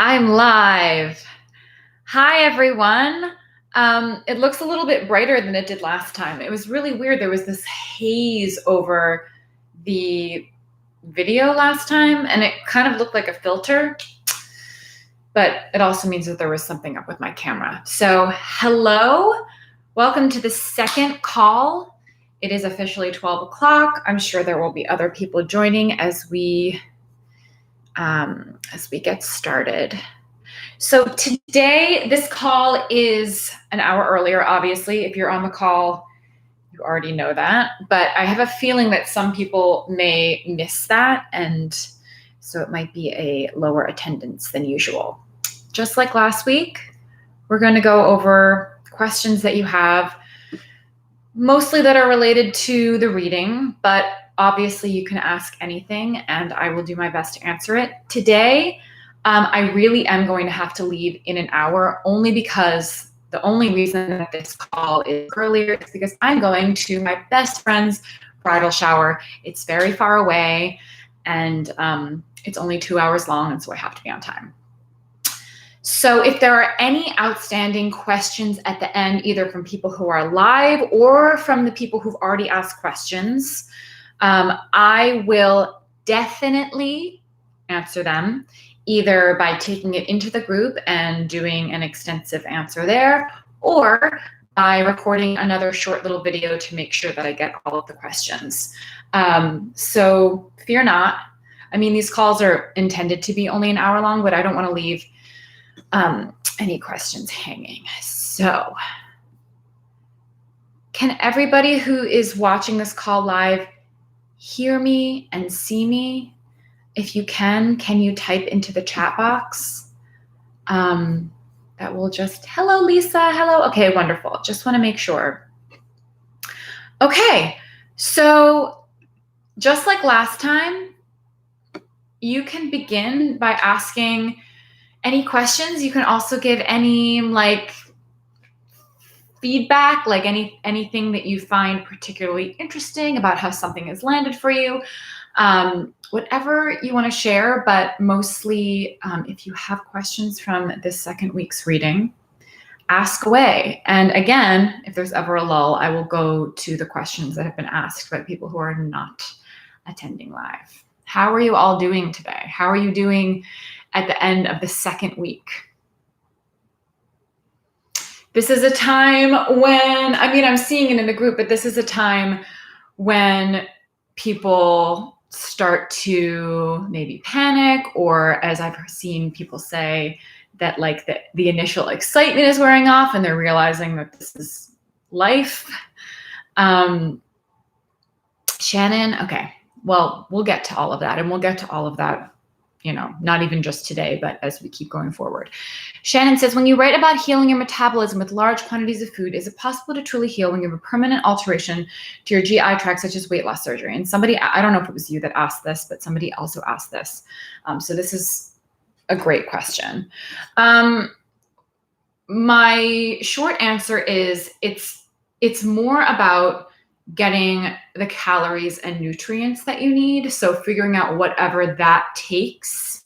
I'm live. Hi, everyone. It looks a little bit brighter than it did last time. It was really weird. There was this haze over the video last time, and it kind of looked like a filter, but it also means that there was something up with my camera. So hello, welcome to the second call. It is officially 12 o'clock. I'm sure there will be other people joining as we get started. So today, this call is an hour earlier, obviously. If you're on the call, you already know that. But I have a feeling that some people may miss that, and so it might be a lower attendance than usual. Just like last week, we're going to go over questions that you have, mostly that are related to the reading, but obviously you can ask anything, and I will do my best to answer it. Today, I really am going to have to leave in an hour, only because the only reason that this call is earlier is because I'm going to my best friend's bridal shower. It's very far away, and it's only 2 hours long, and so I have to be on time. So if there are any outstanding questions at the end, either from people who are live or from the people who've already asked questions, I will definitely answer them, either by taking it into the group and doing an extensive answer there, or by recording another short little video to make sure that I get all of the questions. So fear not. I mean, these calls are intended to be only an hour long, but I don't want to leave any questions hanging. So can everybody who is watching this call live hear me and see me? If you can you type into the chat box? That will just, hello, Lisa, hello. Okay, wonderful. Just want to make sure. Okay, so just like last time, you can begin by asking any questions. You can also give any feedback, like anything that you find particularly interesting about how something has landed for you. Whatever you want to share, but mostly if you have questions from this second week's reading, ask away. And again, if there's ever a lull, I will go to the questions that have been asked by people who are not attending live. How are you all doing today? How are you doing at the end of the second week? This is a time when, I'm seeing it in the group, but this is a time when people start to maybe panic, or as I've seen people say, that like the initial excitement is wearing off and they're realizing that this is life. Shannon, okay, well, we'll get to all of that, and we'll get to all of that, not even just today, but as we keep going forward. Shannon says, when you write about healing your metabolism with large quantities of food, is it possible to truly heal when you have a permanent alteration to your GI tract, such as weight loss surgery? And somebody, I don't know if it was you that asked this, but somebody also asked this. So this is a great question. My short answer is it's more about getting the calories and nutrients that you need. So figuring out whatever that takes,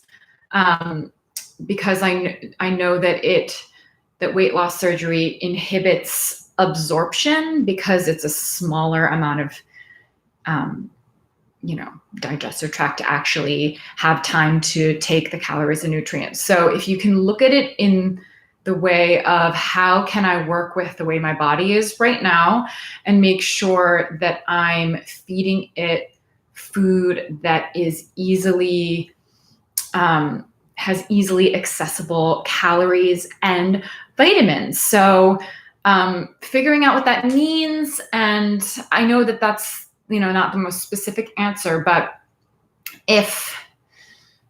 because I know that weight loss surgery inhibits absorption because it's a smaller amount of, digestive tract to actually have time to take the calories and nutrients. So if you can look at it in the way of how can I work with the way my body is right now and make sure that I'm feeding it food that is easily, has easily accessible calories and vitamins. So figuring out what that means, and I know that that's, not the most specific answer, but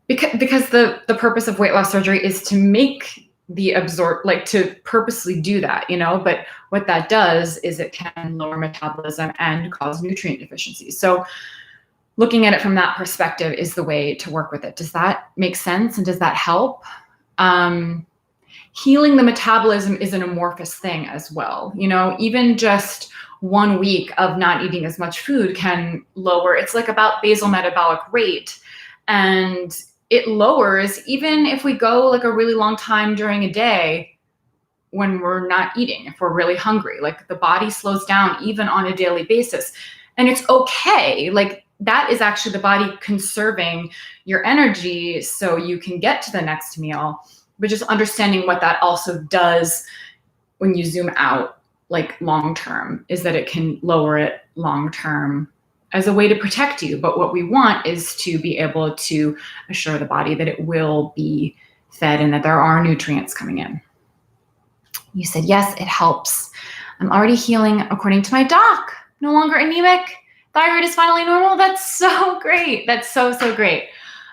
because the purpose of weight loss surgery is to make to purposely do that, but what that does is it can lower metabolism and cause nutrient deficiencies. So looking at it from that perspective is the way to work with it. Does that make sense? And does that help? Healing the metabolism is an amorphous thing as well. Even just 1 week of not eating as much food can lower, it's like about basal metabolic rate. And it lowers, even if we go like a really long time during a day when we're not eating, if we're really hungry, like the body slows down even on a daily basis. And it's okay. Like that is actually the body conserving your energy so you can get to the next meal. But just understanding what that also does when you zoom out, like long term, is that it can lower it long term as a way to protect you. But what we want is to be able to assure the body that it will be fed and that there are nutrients coming in. You said, yes, it helps. I'm already healing according to my doc. No longer anemic. Thyroid is finally normal. That's so great. That's so, so great.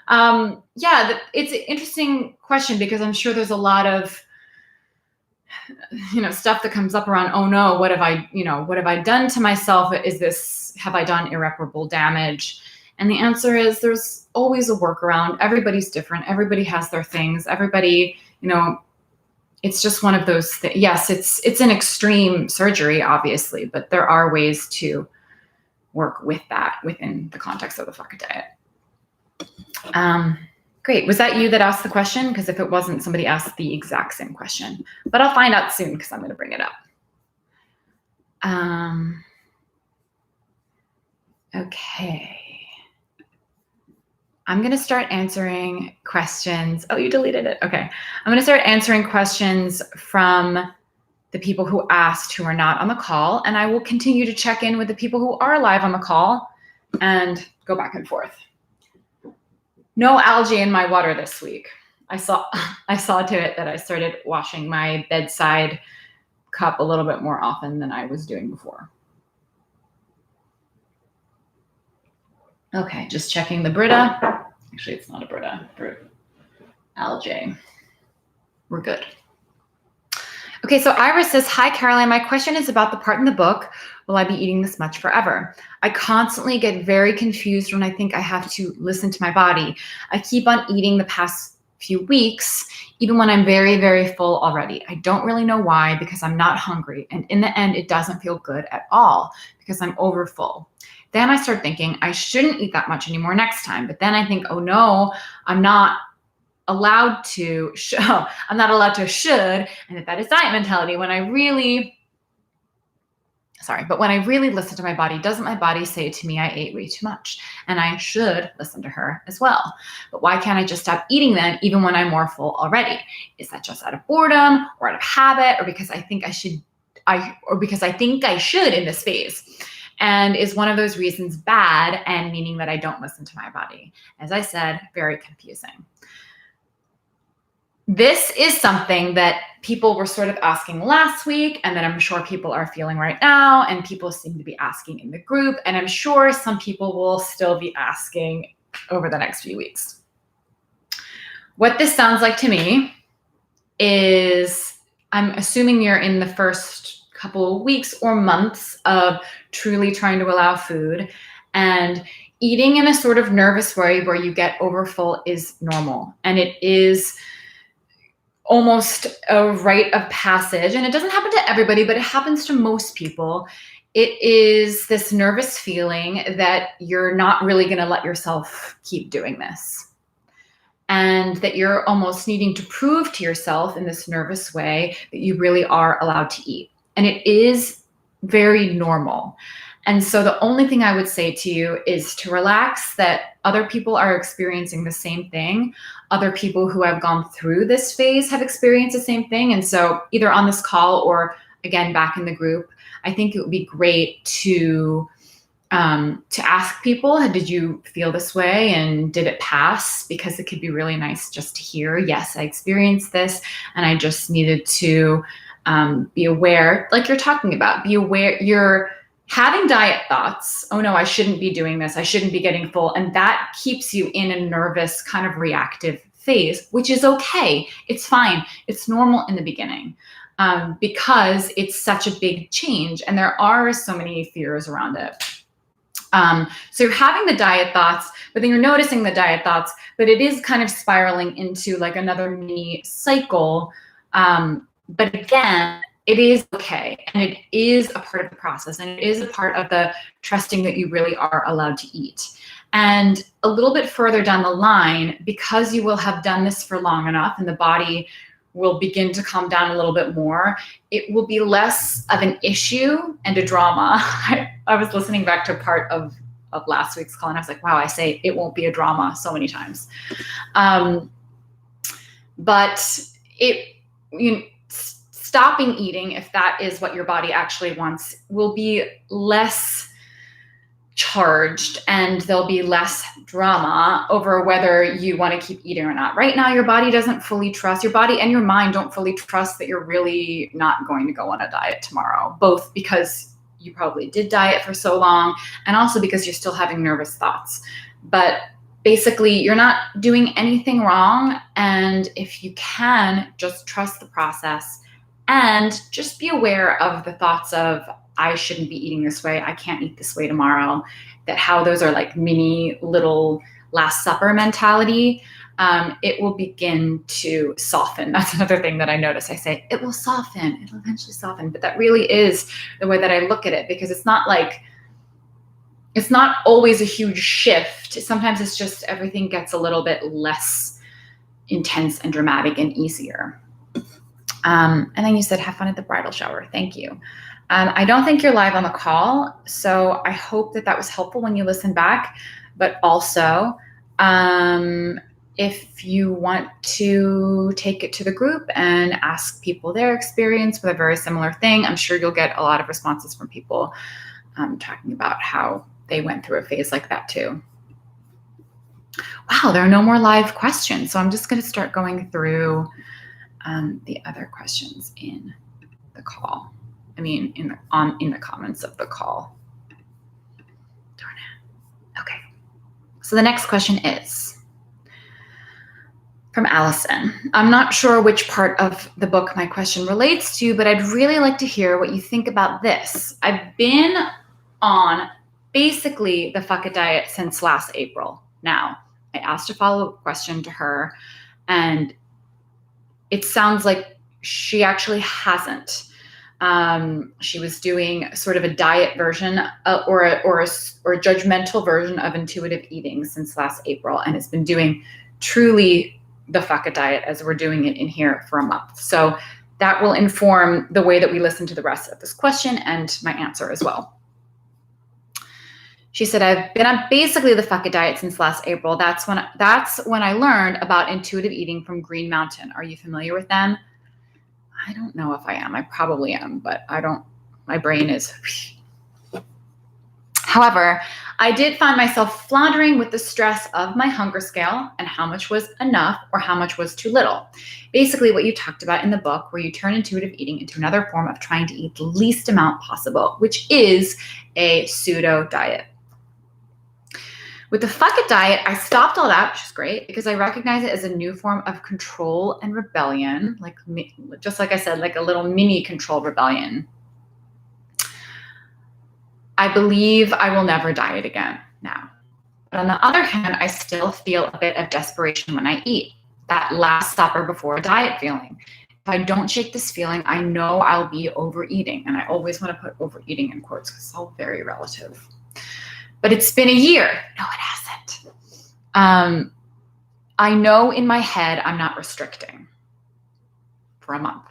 Yeah, it's an interesting question because I'm sure there's a lot of, stuff that comes up around, oh no, what have I done to myself? Have I done irreparable damage? And the answer is there's always a workaround. Everybody's different. Everybody has their things. Everybody, it's just one of those things. Yes, it's an extreme surgery, obviously, but there are ways to work with that within the context of the FACA diet. Great. Was that you that asked the question? Because if it wasn't, somebody asked the exact same question. But I'll find out soon because I'm going to bring it up. Okay. I'm going to start answering questions. Oh, you deleted it. Okay. I'm going to start answering questions from the people who asked who are not on the call. And I will continue to check in with the people who are live on the call and go back and forth. No algae in my water this week. I saw to it that I started washing my bedside cup a little bit more often than I was doing before. Okay, just checking the Brita. Actually, it's not a Brita, algae. We're good. Okay, so Iris says, hi, Caroline. My question is about the part in the book, will I be eating this much forever? I constantly get very confused when I think I have to listen to my body. I keep on eating the past few weeks, even when I'm very, very full already. I don't really know why, because I'm not hungry. And in the end, it doesn't feel good at all because I'm over full. Then I start thinking I shouldn't eat that much anymore next time. But then I think, oh no, I'm not allowed to should, and that is diet mentality. When I really listen to my body, doesn't my body say to me I ate way too much? And I should listen to her as well. But why can't I just stop eating then, even when I'm more full already? Is that just out of boredom or out of habit, or because I think I should in this phase? And is one of those reasons bad and meaning that I don't listen to my body? As I said, very confusing. This is something that people were sort of asking last week, and that I'm sure people are feeling right now, and people seem to be asking in the group, and I'm sure some people will still be asking over the next few weeks. What this sounds like to me is, I'm assuming you're in the first couple of weeks or months of truly trying to allow food, and eating in a sort of nervous way where you get overfull is normal, and it is almost a rite of passage. And it doesn't happen to everybody, but it happens to most people. It is this nervous feeling that you're not really going to let yourself keep doing this, and that you're almost needing to prove to yourself in this nervous way that you really are allowed to eat. And it is very normal. And so the only thing I would say to you is to relax, that other people are experiencing the same thing. Other people who have gone through this phase have experienced the same thing. And so either on this call or again, back in the group, I think it would be great to ask people, did you feel this way and did it pass? Because it could be really nice just to hear, yes, I experienced this and I just needed to be aware, like you're talking about, be aware you're having diet thoughts. Oh no, I shouldn't be doing this. I shouldn't be getting full. And that keeps you in a nervous kind of reactive phase, which is okay. It's fine. It's normal in the beginning because it's such a big change and there are so many fears around it. So you're having the diet thoughts, but then you're noticing the diet thoughts, but it is kind of spiraling into like another mini cycle. But again, it is okay. And it is a part of the process. And it is a part of the trusting that you really are allowed to eat. And a little bit further down the line, because you will have done this for long enough and the body will begin to calm down a little bit more, it will be less of an issue and a drama. I was listening back to part of last week's call and I was like, wow, I say it won't be a drama so many times. But stopping eating, if that is what your body actually wants, will be less charged and there'll be less drama over whether you want to keep eating or not. Right now, your body doesn't fully trust, your body and your mind don't fully trust that you're really not going to go on a diet tomorrow, both because you probably did diet for so long and also because you're still having nervous thoughts. But basically, you're not doing anything wrong. And if you can, just trust the process and just be aware of the thoughts of, I shouldn't be eating this way, I can't eat this way tomorrow, that how those are like mini little Last Supper mentality, it will begin to soften. That's another thing that I notice. I say, it will soften, it'll eventually soften. But that really is the way that I look at it, because it's not always a huge shift. Sometimes it's just everything gets a little bit less intense and dramatic and easier. And then you said, have fun at the bridal shower. Thank you. I don't think you're live on the call, so I hope that was helpful when you listen back. But also, if you want to take it to the group and ask people their experience with a very similar thing, I'm sure you'll get a lot of responses from people talking about how they went through a phase like that too. Wow, there are no more live questions, so I'm just going to start going through the other questions in the call. I mean, in the comments of the call. Darn it. Okay. So the next question is from Allison. I'm not sure which part of the book my question relates to, but I'd really like to hear what you think about this. I've been on basically the Fuck It diet since last April. Now, I asked a follow-up question to her, and it sounds like she actually hasn't. She was doing sort of a diet version or a judgmental version of intuitive eating since last April, and has been doing truly the Fuck It diet as we're doing it in here for a month. So that will inform the way that we listen to the rest of this question and my answer as well. She said, I've been on basically the Fuck It diet since last April. That's when I learned about intuitive eating from Green Mountain. Are you familiar with them? I don't know if I am. I probably am, but my brain is. However, I did find myself floundering with the stress of my hunger scale and how much was enough or how much was too little. Basically what you talked about in the book, where you turn intuitive eating into another form of trying to eat the least amount possible, which is a pseudo diet. With the Fuck It diet, I stopped all that, which is great, because I recognize it as a new form of control and rebellion, just like I said, like a little mini control rebellion. I believe I will never diet again now. But on the other hand, I still feel a bit of desperation when I eat, that Last Supper before a diet feeling. If I don't shake this feeling, I know I'll be overeating. And I always want to put overeating in quotes because it's all very relative. But it's been a year. No, it hasn't. I know in my head I'm not restricting for a month.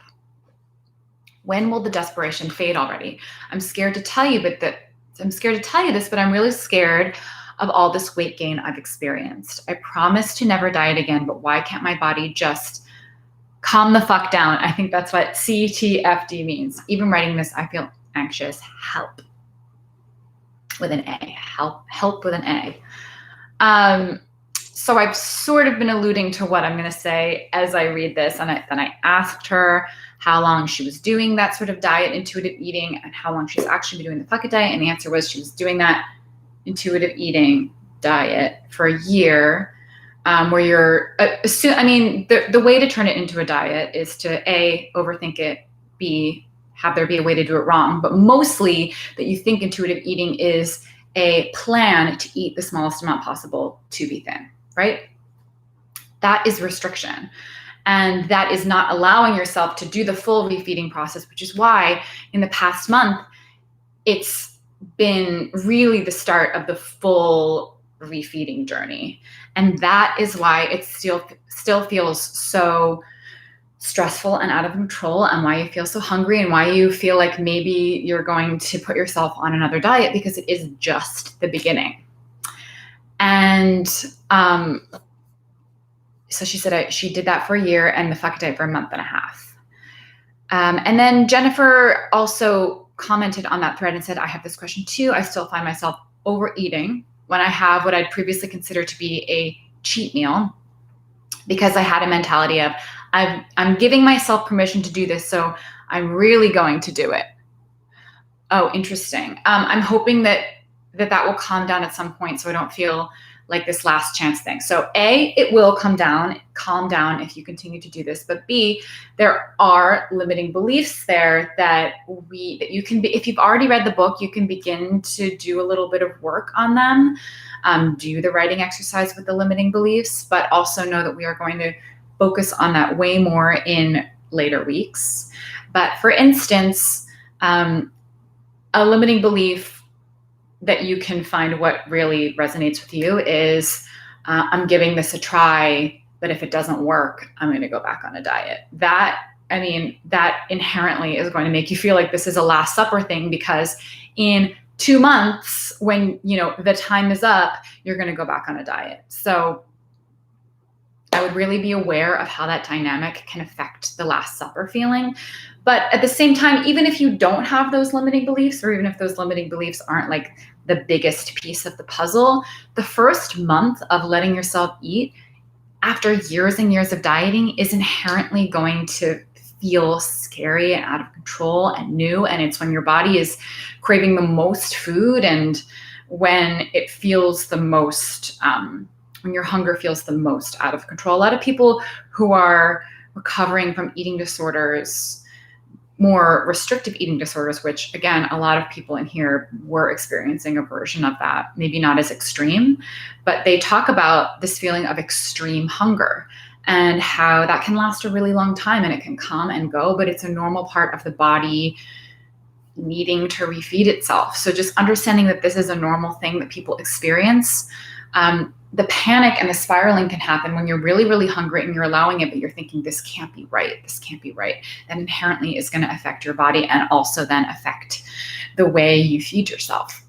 When will the desperation fade already? I'm scared to tell you this, but I'm really scared of all this weight gain I've experienced. I promise to never diet again, but why can't my body just calm the fuck down? I think that's what CTFD means. Even writing this, I feel anxious. Help. With an A. Help with an A. So I've sort of been alluding to what I'm going to say as I read this. And then I asked her how long she was doing that sort of diet, intuitive eating, and how long she's actually been doing the Fuck It diet. And the answer was she was doing that intuitive eating diet for a year, where you're, the way to turn it into a diet is to A, overthink it, B, have there be a way to do it wrong, but mostly that you think intuitive eating is a plan to eat the smallest amount possible to be thin, right? That is restriction. And that is not allowing yourself to do the full refeeding process, which is why in the past month, it's been really the start of the full refeeding journey. And that is why it still feels so stressful and out of control, and why you feel so hungry, and why you feel like maybe you're going to put yourself on another diet, because it is just the beginning. And so she said she did that for a year and the fuck diet for a month and a half. And then Jennifer also commented on that thread and said, I have this question too. I still find myself overeating when I have what I'd previously considered to be a cheat meal, because I had a mentality of, I'm giving myself permission to do this, so I'm really going to do it. Oh, interesting. I'm hoping that will calm down at some point, so I don't feel like this last chance thing. So A, it will calm down if you continue to do this. But B, there are limiting beliefs there that you can be, if you've already read the book, you can begin to do a little bit of work on them. Do the writing exercise with the limiting beliefs, but also know that we are going to focus on that way more in later weeks. But for instance, a limiting belief that you can find what really resonates with you is, I'm giving this a try, but if it doesn't work, I'm going to go back on a diet. That inherently is going to make you feel like this is a Last Supper thing, because in 2 months, when the time is up, you're going to go back on a diet. So I would really be aware of how that dynamic can affect the Last Supper feeling. But at the same time, even if you don't have those limiting beliefs, or even if those limiting beliefs aren't like the biggest piece of the puzzle, the first month of letting yourself eat after years and years of dieting is inherently going to feel scary and out of control and new. And it's when your body is craving the most food, and when it feels the most, when your hunger feels the most out of control. A lot of people who are recovering from eating disorders, more restrictive eating disorders, which again, a lot of people in here were experiencing a version of that, maybe not as extreme, but they talk about this feeling of extreme hunger and how that can last a really long time, and it can come and go, but it's a normal part of the body needing to refeed itself. So just understanding that this is a normal thing that people experience. The panic and the spiraling can happen when you're really, really hungry and you're allowing it, but you're thinking, this can't be right. This can't be right. That inherently is going to affect your body, and also then affect the way you feed yourself.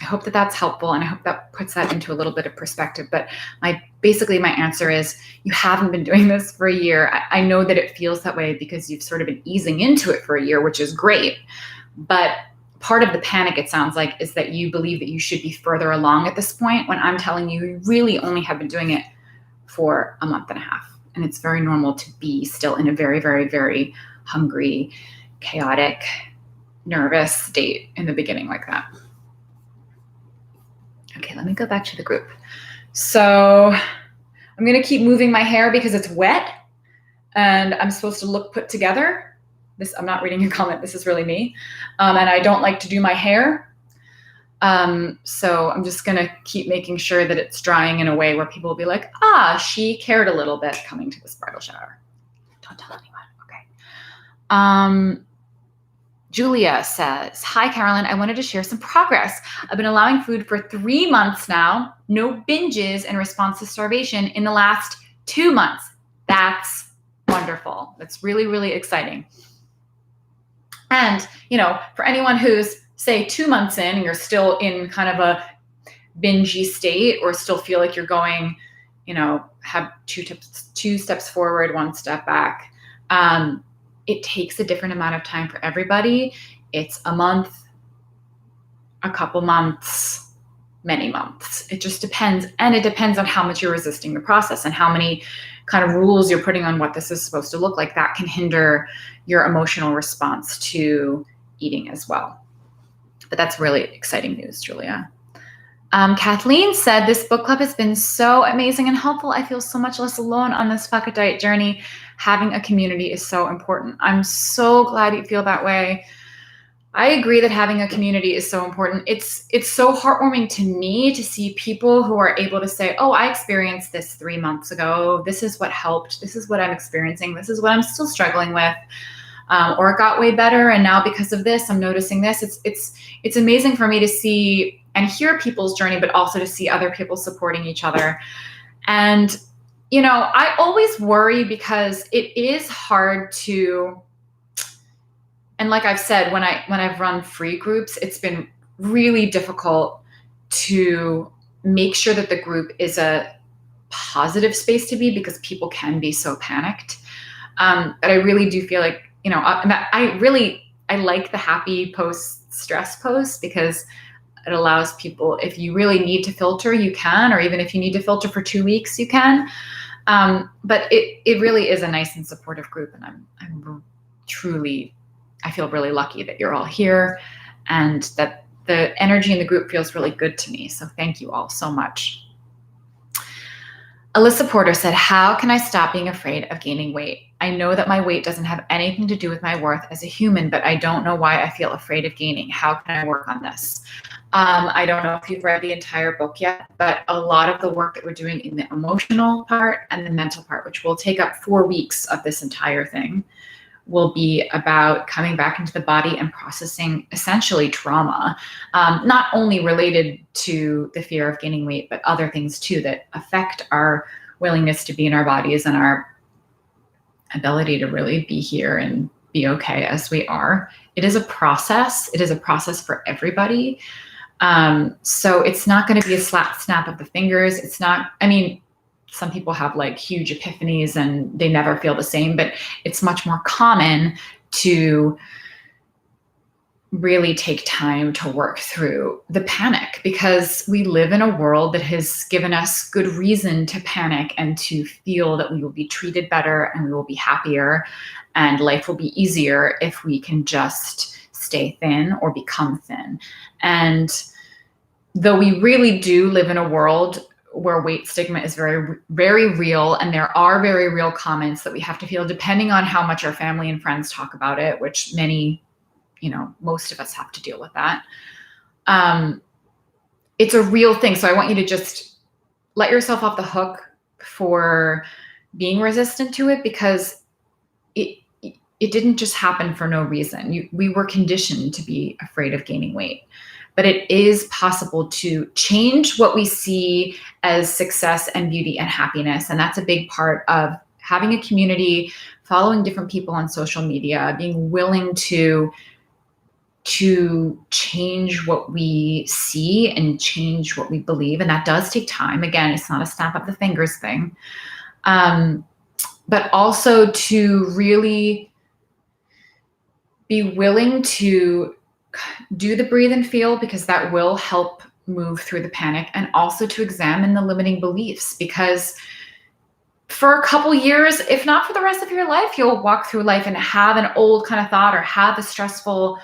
I hope that that's helpful, and I hope that puts that into a little bit of perspective. But my answer is, you haven't been doing this for a year. I know that it feels that way because you've sort of been easing into it for a year, which is great. But part of the panic, it sounds like, is that you believe that you should be further along at this point, when I'm telling you, you really only have been doing it for a month and a half. And it's very normal to be still in a very, very, very hungry, chaotic, nervous state in the beginning like that. Okay, let me go back to the group. So I'm going to keep moving my hair because it's wet and I'm supposed to look put together. I'm not reading your comment. This is really me. And I don't like to do my hair. So I'm just going to keep making sure that it's drying in a way where people will be like, she cared a little bit coming to this bridal shower. Don't tell anyone. Okay. Julia says, hi, Carolyn. I wanted to share some progress. I've been allowing food for 3 months now. No binges in response to starvation in the last 2 months. That's wonderful. That's really, really exciting. And, for anyone who's, say, 2 months in and you're still in kind of a bingey state, or still feel like you're going, have two steps forward, 1 step back. It takes a different amount of time for everybody. It's a month, a couple months, many months. It just depends. And it depends on how much you're resisting the process and how many kind of rules you're putting on what this is supposed to look like. That can hinder your emotional response to eating as well. But that's really exciting news, Julia. Kathleen said, this book club has been so amazing and helpful. I feel so much less alone on this Fuck It Diet journey. Having a community is so important. I'm so glad you feel that way. I agree that having a community is so important. It's so heartwarming to me to see people who are able to say, I experienced this 3 months ago. This is what helped. This is what I'm experiencing. This is what I'm still struggling with. Or it got way better, and now because of this, I'm noticing this. It's amazing for me to see and hear people's journey, but also to see other people supporting each other. And, you know, I always worry because it is hard to, and like I've said, when I've run free groups, it's been really difficult to make sure that the group is a positive space to be, because people can be so panicked. But I really do feel like, you know, I like the happy post-stress post, because it allows people, if you really need to filter, you can, or even if you need to filter for 2 weeks, you can. But it really is a nice and supportive group. And I'm truly, I feel really lucky that you're all here and that the energy in the group feels really good to me. So thank you all so much. Alyssa Porter said, how can I stop being afraid of gaining weight? I know that my weight doesn't have anything to do with my worth as a human, but I don't know why I feel afraid of gaining. How can I work on this? I don't know if you've read the entire book yet, but a lot of the work that we're doing in the emotional part and the mental part, which will take up 4 weeks of this entire thing, will be about coming back into the body and processing essentially trauma, not only related to the fear of gaining weight, but other things too that affect our willingness to be in our bodies and our ability to really be here and be okay as we are. It is a process. It is a process for everybody. So it's not going to be a snap of the fingers. It's not, I mean, some people have like huge epiphanies and they never feel the same, but it's much more common to really take time to work through the panic, because we live in a world that has given us good reason to panic and to feel that we will be treated better and we will be happier and life will be easier if we can just stay thin or become thin. And though we really do live in a world where weight stigma is very, very real, and there are very real comments that we have to feel depending on how much our family and friends talk about it, which many, you know, most of us have to deal with that. It's a real thing. So I want you to just let yourself off the hook for being resistant to it, because it didn't just happen for no reason. We were conditioned to be afraid of gaining weight. But it is possible to change what we see as success and beauty and happiness. And that's a big part of having a community, following different people on social media, being willing to change what we see and change what we believe. And that does take time. Again, it's not a snap of the fingers thing. But also to really be willing to do the breathe and feel, because that will help move through the panic, and also to examine the limiting beliefs, because for a couple years, if not for the rest of your life, you'll walk through life and have an old kind of thought or have a stressful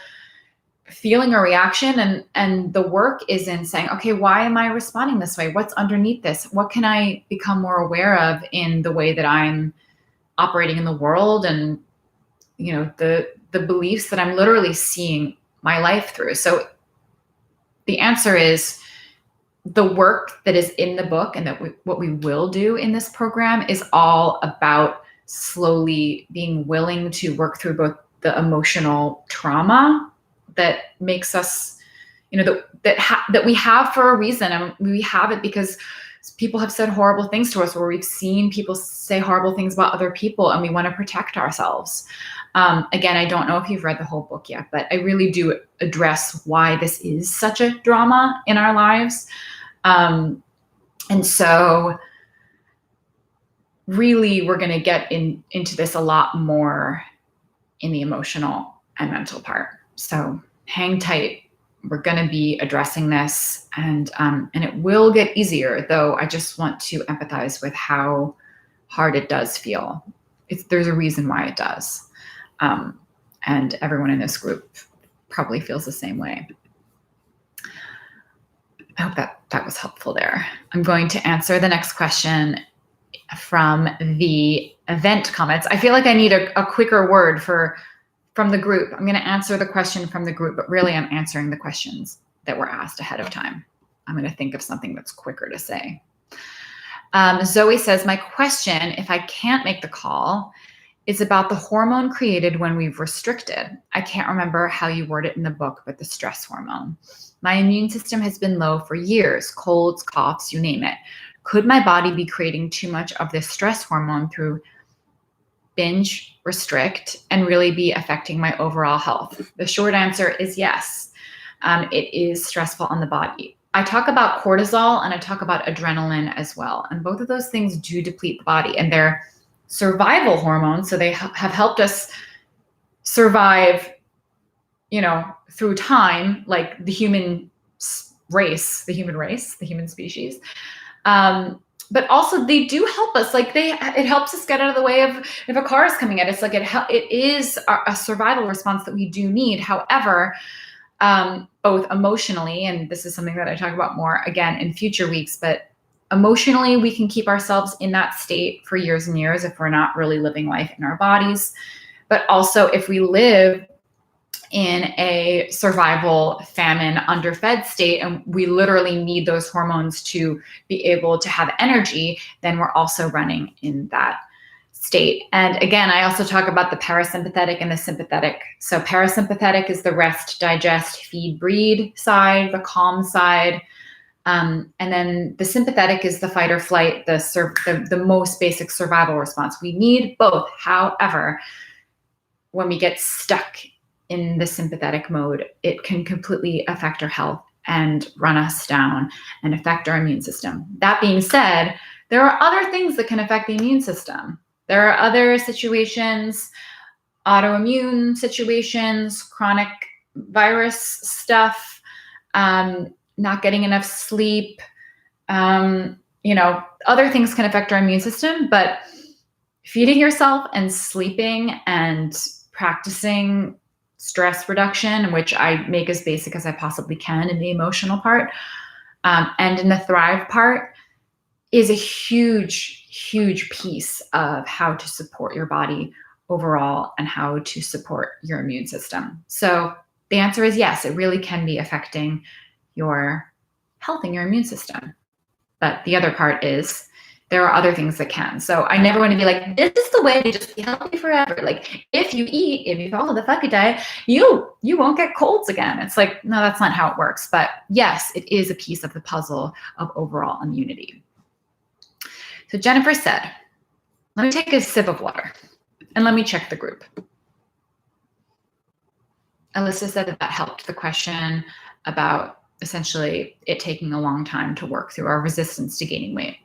feeling or reaction. And the work is in saying, okay, why am I responding this way? What's underneath this? What can I become more aware of in the way that I'm operating in the world? And, you know, the beliefs that I'm literally seeing my life through. So the answer is the work that is in the book and that what we will do in this program is all about slowly being willing to work through both the emotional trauma that makes us, you know, that we have for a reason. And we have it because people have said horrible things to us, or we've seen people say horrible things about other people, and we want to protect ourselves. Again, I don't know if you've read the whole book yet, but I really do address why this is such a drama in our lives. And so really, we're going to get into this a lot more in the emotional and mental part. So hang tight. We're going to be addressing this, and it will get easier, though I just want to empathize with how hard it does feel. There's a reason why it does. And everyone in this group probably feels the same way. I hope that was helpful there. I'm going to answer the next question from the event comments. I feel like I need a quicker word from the group. I'm going to answer the question from the group, but really I'm answering the questions that were asked ahead of time. I'm going to think of something that's quicker to say. Zoe says, my question, if I can't make the call, is about the hormone created when we've restricted. I can't remember how you word it in the book, but the stress hormone. My immune system has been low for years, colds, coughs, you name it. Could my body be creating too much of this stress hormone through binge, restrict, and really be affecting my overall health? The short answer is yes. It is stressful on the body. I talk about cortisol and I talk about adrenaline as well. And both of those things do deplete the body, and they're survival hormones. So they have helped us survive, through time, like the human species. But also they do help us. Like it helps us get out of the way of if a car is coming at us. Like it is a survival response that we do need. However, both emotionally, and this is something that I talk about more again in future weeks, but emotionally, we can keep ourselves in that state for years and years if we're not really living life in our bodies. But also if we live in a survival, famine, underfed state, and we literally need those hormones to be able to have energy, then we're also running in that state. And again, I also talk about the parasympathetic and the sympathetic. So parasympathetic is the rest, digest, feed, breed side, the calm side. And then the sympathetic is the fight or flight, the most basic survival response. We need both. However, when we get stuck in the sympathetic mode, it can completely affect our health and run us down and affect our immune system. That being said, there are other things that can affect the immune system. There are other situations, autoimmune situations, chronic virus stuff, not getting enough sleep, other things can affect our immune system, but feeding yourself and sleeping and practicing stress reduction, which I make as basic as I possibly can in the emotional part, and in the thrive part, is a huge, huge piece of how to support your body overall and how to support your immune system. So the answer is yes, it really can be affecting your health and your immune system. But the other part is there are other things that can. So I never want to be like, this is the way to just be healthy forever. Like if you follow the FUCKY diet, you won't get colds again. It's like, no, that's not how it works. But yes, it is a piece of the puzzle of overall immunity. So Jennifer said, let me take a sip of water and let me check the group. Alyssa said that helped the question about essentially it taking a long time to work through our resistance to gaining weight.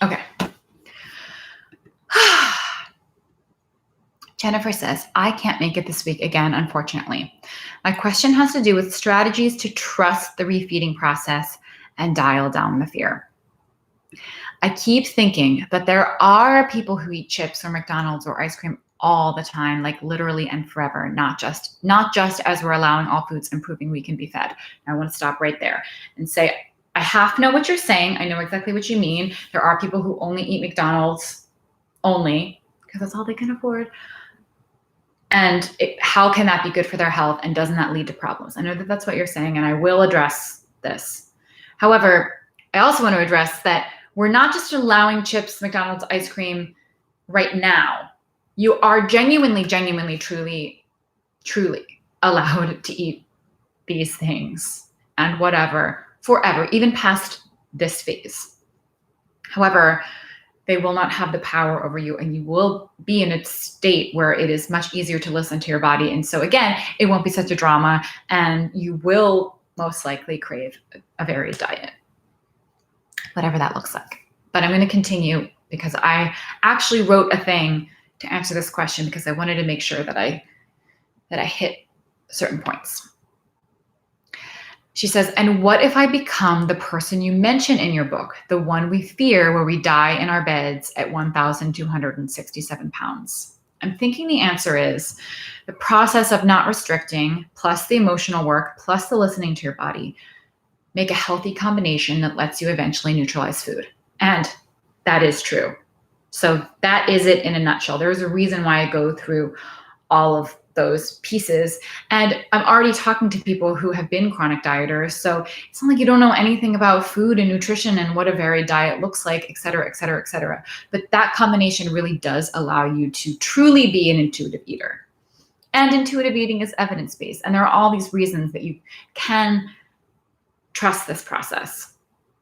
Okay. Jennifer says, I can't make it this week again, unfortunately. My question has to do with strategies to trust the refeeding process and dial down the fear. I keep thinking that there are people who eat chips or McDonald's or ice cream all the time, like literally and forever, not just as we're allowing all foods and proving we can be fed. I want to stop right there and say, I half know what you're saying. I know exactly what you mean. There are people who only eat McDonald's only because that's all they can afford. And how can that be good for their health? And doesn't that lead to problems? I know that that's what you're saying, and I will address this. However, I also want to address that we're not just allowing chips, McDonald's, ice cream right now. You are genuinely, truly allowed to eat these things and whatever forever, even past this phase. However, they will not have the power over you, and you will be in a state where it is much easier to listen to your body. And so again, it won't be such a drama, and you will most likely crave a varied diet, whatever that looks like. But I'm going to continue because I actually wrote a thing to answer this question because I wanted to make sure that I hit certain points. She says, and what if I become the person you mention in your book, the one we fear where we die in our beds at 1,267 pounds? I'm thinking the answer is the process of not restricting, plus the emotional work, plus the listening to your body, make a healthy combination that lets you eventually neutralize food. And that is true. So that is it in a nutshell. There is a reason why I go through all of those pieces. And I'm already talking to people who have been chronic dieters. So it's not like you don't know anything about food and nutrition and what a varied diet looks like, et cetera, et cetera, et cetera. But that combination really does allow you to truly be an intuitive eater. And intuitive eating is evidence-based. And there are all these reasons that you can trust this process.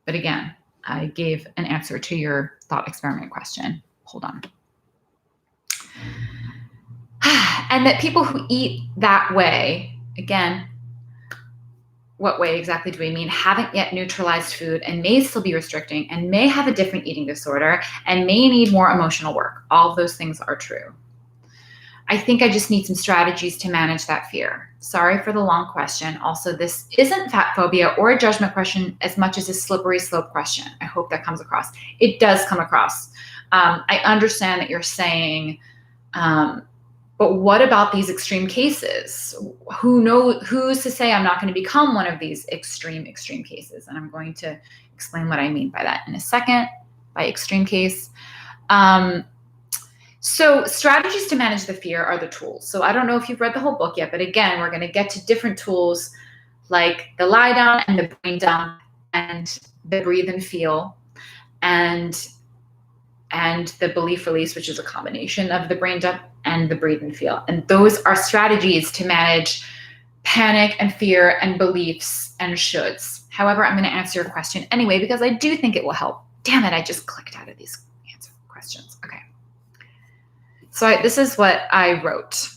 But again, I gave an answer to your thought experiment question. Hold on. And that people who eat that way, again, what way exactly do we mean? Haven't yet neutralized food and may still be restricting and may have a different eating disorder and may need more emotional work. All of those things are true. I think I just need some strategies to manage that fear. Sorry for the long question. Also, this isn't fat phobia or a judgment question as much as a slippery slope question. I hope that comes across. It does come across. I understand that you're saying, but what about these extreme cases? Who's to say I'm not going to become one of these extreme cases? And I'm going to explain what I mean by that in a second, by extreme case. So strategies to manage the fear are the tools. So I don't know if you've read the whole book yet, but again, we're going to get to different tools like the lie down and the brain dump and the breathe and feel and the belief release, which is a combination of the brain dump and the breathe and feel. And those are strategies to manage panic and fear and beliefs and shoulds. However, I'm going to answer your question anyway, because I do think it will help. Damn it, I just clicked out of these answer questions. Okay. So this is what I wrote.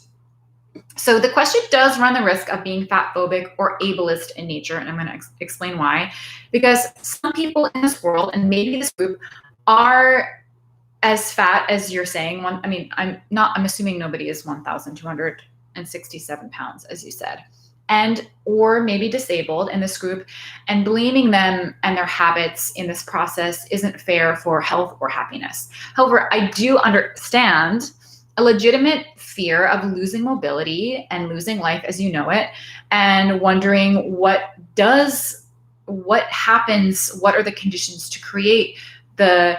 So the question does run the risk of being fat phobic or ableist in nature, and I'm going to explain why. Because some people in this world, and maybe this group, are as fat as you're saying. I'm assuming nobody is 1,267 pounds, as you said, or maybe disabled in this group, and blaming them and their habits in this process isn't fair for health or happiness. However, I do understand a legitimate fear of losing mobility and losing life as you know it, and wondering what happens, what are the conditions to create the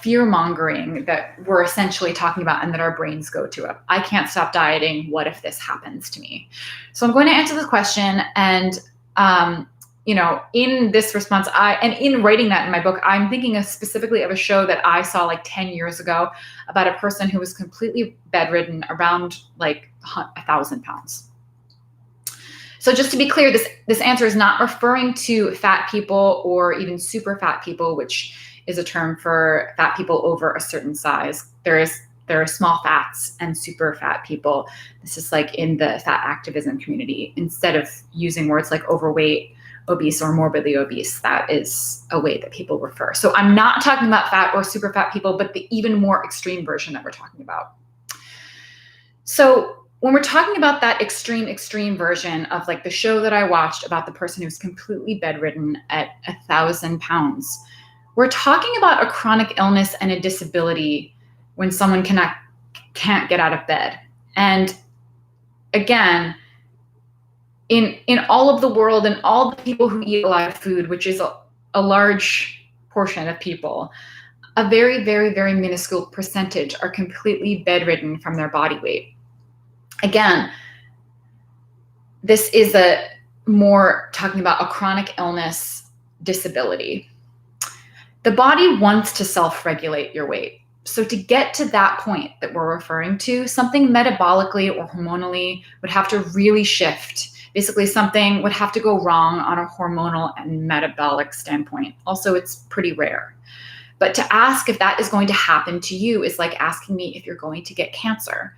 fear mongering that we're essentially talking about and that our brains go to. I can't stop dieting. What if this happens to me? So I'm going to answer this question. And, in this response, and in writing that in my book, I'm thinking specifically of a show that I saw like 10 years ago about a person who was completely bedridden around like 1,000 pounds. So just to be clear, this answer is not referring to fat people or even super fat people, which is a term for fat people over a certain size. There are small fats and super fat people. This is like in the fat activism community. Instead of using words like overweight, obese, or morbidly obese, that is a way that people refer. So I'm not talking about fat or super fat people, but the even more extreme version that we're talking about. So when we're talking about that extreme version of like the show that I watched about the person who's completely bedridden at 1,000 pounds, we're talking about a chronic illness and a disability when someone can't get out of bed. And again, in all of the world and all the people who eat a lot of food, which is a large portion of people, a very, very, very minuscule percentage are completely bedridden from their body weight. Again, this is a more talking about a chronic illness disability. The body wants to self-regulate your weight. So to get to that point that we're referring to, something metabolically or hormonally would have to really shift. Basically, something would have to go wrong on a hormonal and metabolic standpoint. Also, it's pretty rare. But to ask if that is going to happen to you is like asking me if you're going to get cancer.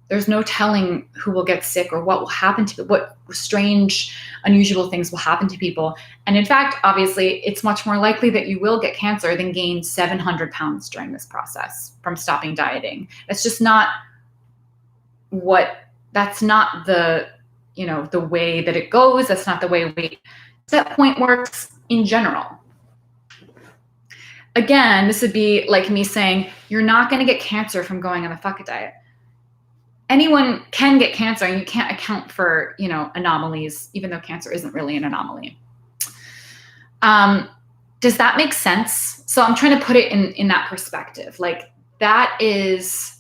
There's no telling who will get sick or what will happen to people, what strange, unusual things will happen to people. And in fact, obviously, it's much more likely that you will get cancer than gain 700 pounds during this process from stopping dieting. That's just not that's not the way that it goes. That's not the way weight set point works in general. Again, this would be like me saying, you're not going to get cancer from going on a fuck it diet. Anyone can get cancer, and you can't account for, anomalies, even though cancer isn't really an anomaly. Does that make sense? So I'm trying to put it in that perspective. Like, that is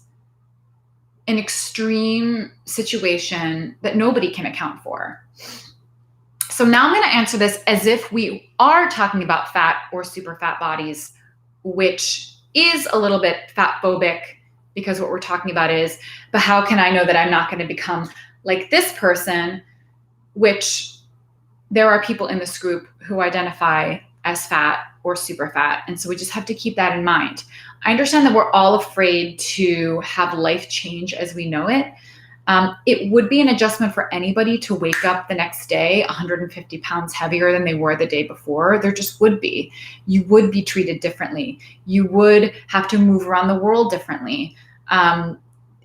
an extreme situation that nobody can account for. So now I'm going to answer this as if we are talking about fat or super fat bodies, which is a little bit fat phobic because what we're talking about is, but how can I know that I'm not going to become like this person, which there are people in this group who identify as fat or super fat. And so we just have to keep that in mind. I understand that we're all afraid to have life change as we know it. It would be an adjustment for anybody to wake up the next day 150 pounds heavier than they were the day before. There just would be. You would be treated differently. You would have to move around the world differently.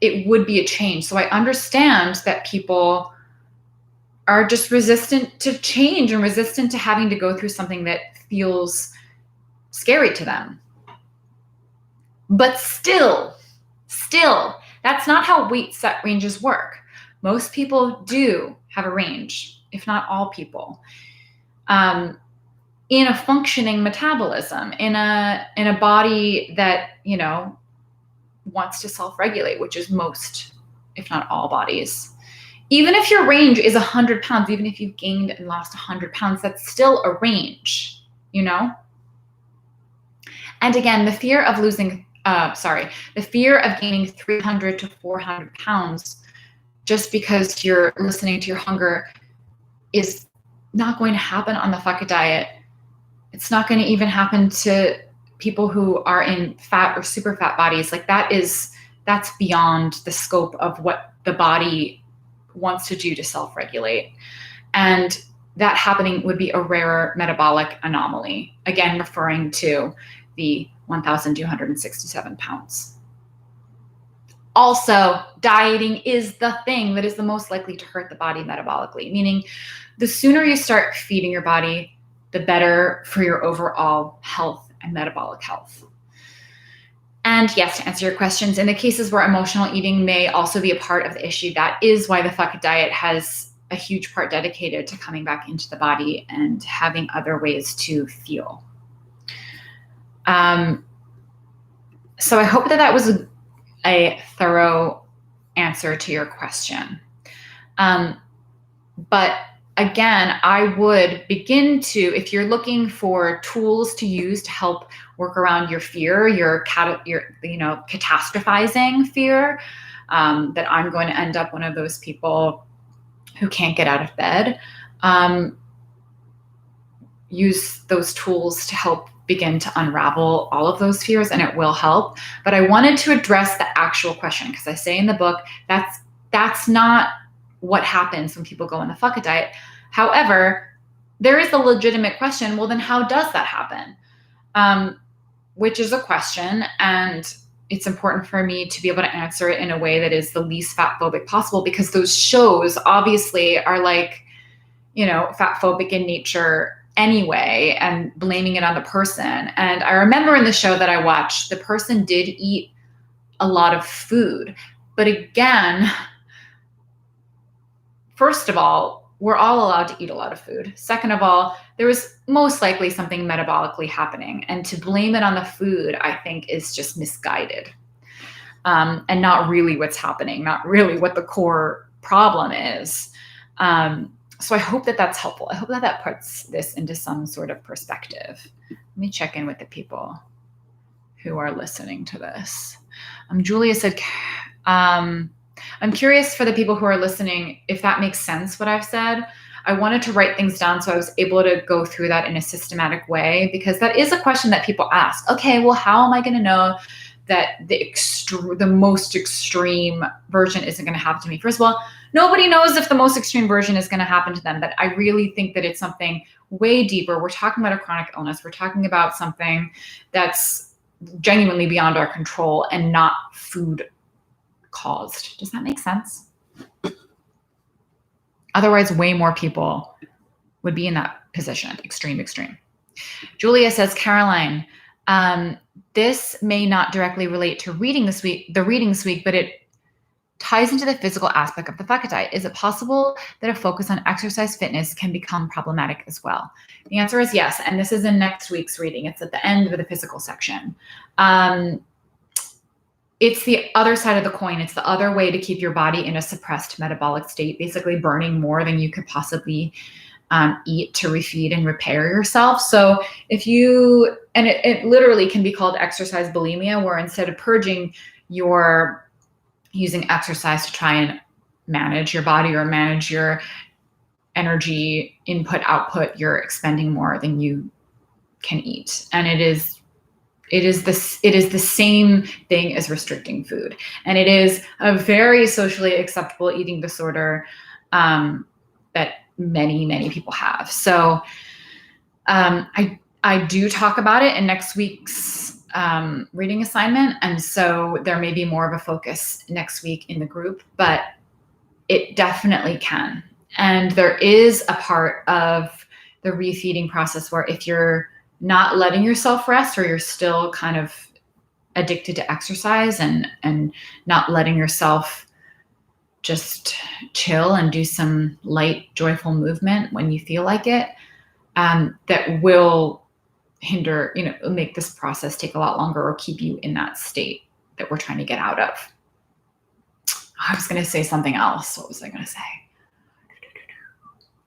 It would be a change. So I understand that people are just resistant to change and resistant to having to go through something that feels scary to them. But still, that's not how weight set ranges work. Most people do have a range, if not all people, in a functioning metabolism, in a body that, you know, wants to self-regulate, which is most, if not all bodies. Even if your range is 100 pounds, even if you've gained and lost 100 pounds, that's still a range, you know? And again, the fear of gaining 300 to 400 pounds just because you're listening to your hunger is not going to happen on the fuck it diet. It's not going to even happen to people who are in fat or super fat bodies. Like that's beyond the scope of what the body wants to do to self-regulate. And that happening would be a rarer metabolic anomaly, again, referring to the 1,267 pounds. Also, dieting is the thing that is the most likely to hurt the body metabolically, meaning the sooner you start feeding your body, the better for your overall health and metabolic health. And yes, to answer your questions, in the cases where emotional eating may also be a part of the issue, that is why the Fuck It Diet has a huge part dedicated to coming back into the body and having other ways to feel. So I hope that was a thorough answer to your question. But again, I would begin to, if you're looking for tools to use to help work around your fear, your catastrophizing fear, that I'm going to end up one of those people who can't get out of bed, use those tools to help begin to unravel all of those fears, and it will help. But I wanted to address the actual question, because I say in the book, that's not what happens when people go on the Fuck It Diet. However, there is a legitimate question, well, then how does that happen? Which is a question, and it's important for me to be able to answer it in a way that is the least fat phobic possible, because those shows obviously are like, you know, fat phobic in nature anyway, and blaming it on the person. And I remember in the show that I watched, the person did eat a lot of food. But again, first of all, we're all allowed to eat a lot of food. Second of all, there was most likely something metabolically happening. And to blame it on the food, I think, is just misguided. And not really what's happening, not really what the core problem is. So I hope that that's helpful. I hope that that puts this into some sort of perspective. Let me check in with the people who are listening to this. Julia said, I'm curious for the people who are listening, if that makes sense, what I've said. I wanted to write things down so I was able to go through that in a systematic way, because that is a question that people ask. Okay, well, how am I going to know that the most extreme version isn't going to happen to me? First of all, nobody knows if the most extreme version is going to happen to them, but I really think that it's something way deeper. We're talking about a chronic illness. We're talking about something that's genuinely beyond our control and not food caused. Does that make sense? Otherwise, way more people would be in that position, extreme. Julia says, Caroline, this may not directly relate to the reading this week, but it ties into the physical aspect of the Fuck It Diet. Is it possible that a focus on exercise fitness can become problematic as well? The answer is yes, and this is in next week's reading. It's at the end of the physical section. It's the other side of the coin. It's the other way to keep your body in a suppressed metabolic state, basically burning more than you could possibly eat to refeed and repair yourself. So if you, and it literally can be called exercise bulimia, where instead of purging, you're using exercise to try and manage your body or manage your energy input output, you're expending more than you can eat. And it is the same thing as restricting food. And it is a very socially acceptable eating disorder that many people have. So I do talk about it in next week's reading assignment. And so there may be more of a focus next week in the group, but it definitely can. And there is a part of the refeeding process where if you're not letting yourself rest, or you're still kind of addicted to exercise and not letting yourself just chill and do some light, joyful movement when you feel like it, that will hinder, make this process take a lot longer or keep you in that state that we're trying to get out of. I was going to say something else. What was I going to say?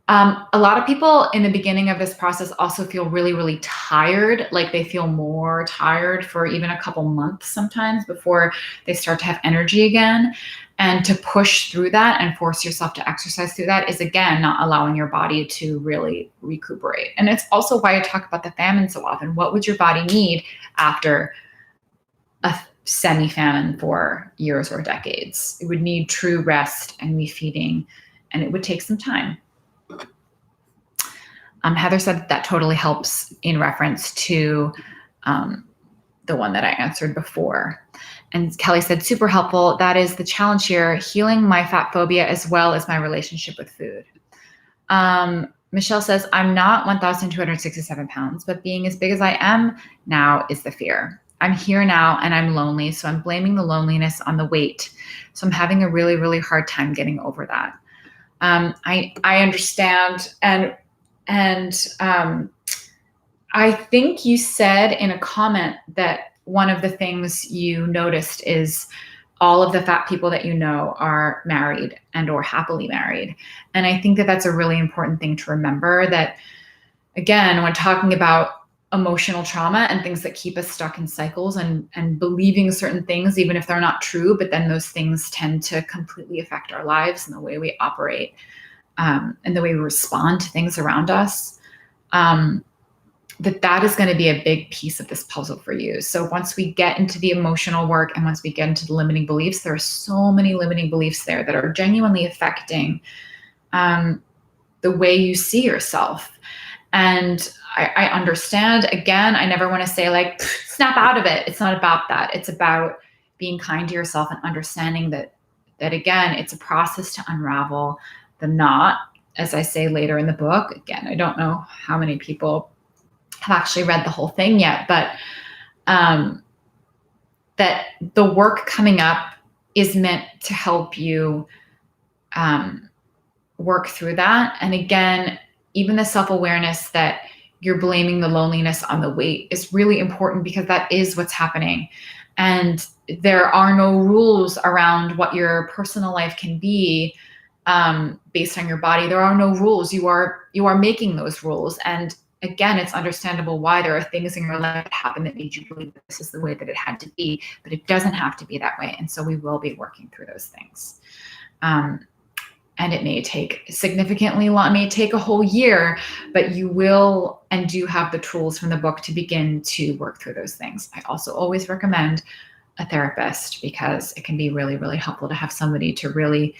A lot of people in the beginning of this process also feel really tired, like they feel more tired for even a couple months sometimes before they start to have energy again. And to push through that and force yourself to exercise through that is, again, not allowing your body to really recuperate. And it's also why I talk about the famine so often. What would your body need after a semi-famine for years or decades? It would need true rest and refeeding, and it would take some time. Heather said that totally helps in reference to the one that I answered before. And Kelly said, super helpful. That is the challenge here, healing my fat phobia as well as my relationship with food. Michelle says, I'm not 1,267 pounds, but being as big as I am now is the fear. I'm here now and I'm lonely, so I'm blaming the loneliness on the weight. So I'm having a really hard time getting over that. I understand. And I think you said in a comment that one of the things you noticed is all of the fat people that you know are married and or happily married. And I think that that's a really important thing to remember, that, again, when talking about emotional trauma and things that keep us stuck in cycles and believing certain things, even if they're not true, but then those things tend to completely affect our lives and the way we operate, and the way we respond to things around us, that is going to be a big piece of this puzzle for you. So once we get into the emotional work and once we get into the limiting beliefs, there are so many limiting beliefs there that are genuinely affecting the way you see yourself. And I understand, again, I never want to say like, snap out of it. It's not about that. It's about being kind to yourself and understanding that again, it's a process to unravel the knot. As I say later in the book, again, I don't know how many people have actually read the whole thing yet, but that the work coming up is meant to help you work through that. And again, even the self-awareness that you're blaming the loneliness on the weight is really important, because that is what's happening. And there are no rules around what your personal life can be based on your body. There are no rules. You are making those rules. And again, it's understandable why there are things in your life that happen that made you believe that this is the way that it had to be, but it doesn't have to be that way. And so we will be working through those things. And it may take significantly long, it may take a whole year, but you will and do have the tools from the book to begin to work through those things. I also always recommend a therapist, because it can be really helpful to have somebody to really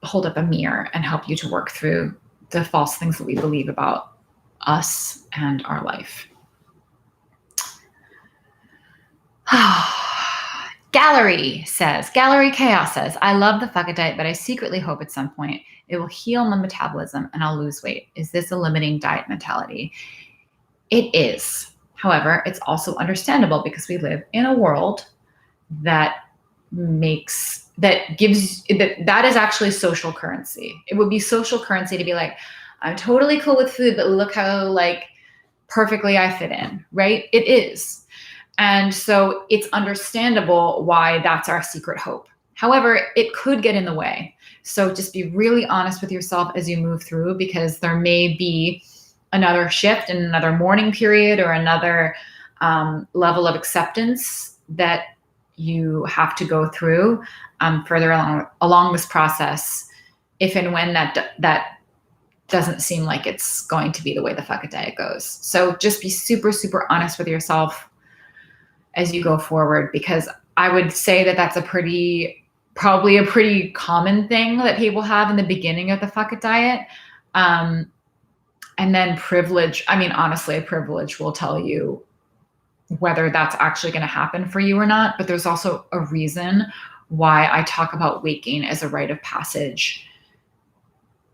hold up a mirror and help you to work through the false things that we believe about us and our life. Gallery Chaos says, I love the fuck diet, but I secretly hope at some point it will heal my metabolism and I'll lose weight. Is this a limiting diet mentality? It is. However, it's also understandable, because we live in a world that is actually social currency. It would be social currency to be like, I'm totally cool with food, but look how like perfectly I fit in, right? It is. And so it's understandable why that's our secret hope. However, it could get in the way. So just be really honest with yourself as you move through, because there may be another shift in another mourning period or another level of acceptance that you have to go through further along this process, if and when that doesn't seem like it's going to be the way the fuck it diet goes. So just be super, super honest with yourself as you go forward, because I would say that that's probably a pretty common thing that people have in the beginning of the fuck it diet. And then privilege, I mean, honestly, privilege will tell you whether that's actually going to happen for you or not. But there's also a reason why I talk about weight gain as a rite of passage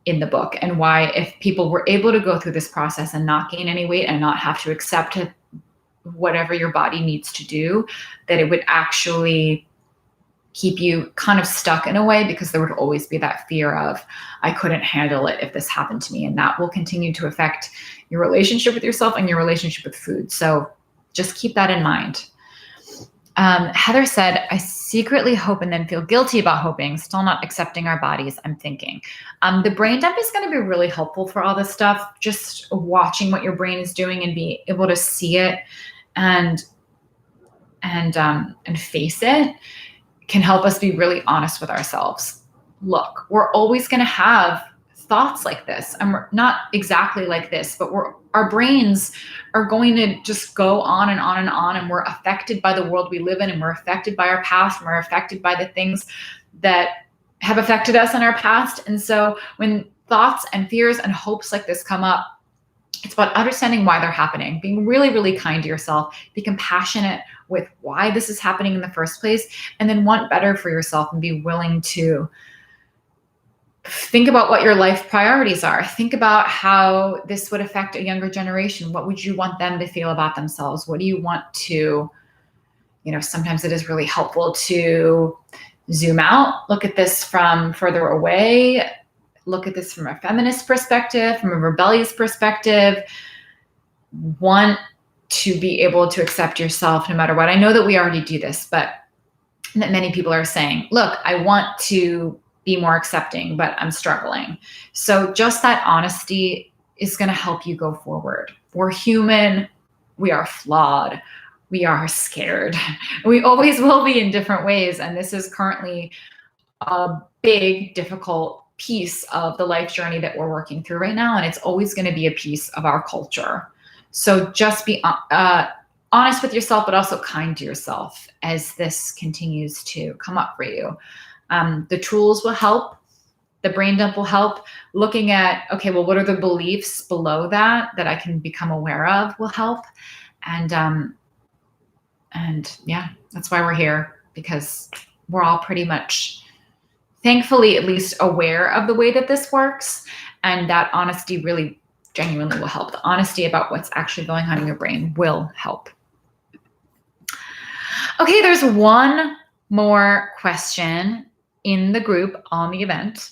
in the book, and why if people were able to go through this process and not gain any weight and not have to accept whatever your body needs to do, that it would actually keep you kind of stuck in a way, because there would always be that fear of, I couldn't handle it if this happened to me. And that will continue to affect your relationship with yourself and your relationship with food. So just keep that in mind. Heather said, I secretly hope and then feel guilty about hoping, still not accepting our bodies, I'm thinking. The brain dump is going to be really helpful for all this stuff. Just watching what your brain is doing and be able to see it and face it can help us be really honest with ourselves. Look, we're always going to have thoughts like this, and we're not exactly like this, but our brains are going to just go on and on and on, and we're affected by the world we live in, and we're affected by our past, and we're affected by the things that have affected us in our past. And so when thoughts and fears and hopes like this come up, it's about understanding why they're happening, being really, really kind to yourself, be compassionate with why this is happening in the first place, and then want better for yourself and be willing to think about what your life priorities are. Think about how this would affect a younger generation. What would you want them to feel about themselves? What do you want to, sometimes it is really helpful to zoom out, look at this from further away, look at this from a feminist perspective, from a rebellious perspective, want to be able to accept yourself no matter what. I know that we already do this, but that many people are saying, look, I want to be more accepting, but I'm struggling. So just that honesty is going to help you go forward. We're human. We are flawed. We are scared. We always will be in different ways. And this is currently a big, difficult piece of the life journey that we're working through right now. And it's always going to be a piece of our culture. So just be honest with yourself, but also kind to yourself as this continues to come up for you. The tools will help. The brain dump will help. Looking at, okay, well, what are the beliefs below that I can become aware of will help. And yeah, that's why we're here, because we're all pretty much, thankfully, at least aware of the way that this works. And that honesty really genuinely will help. The honesty about what's actually going on in your brain will help. Okay, there's one more question in the group on the event.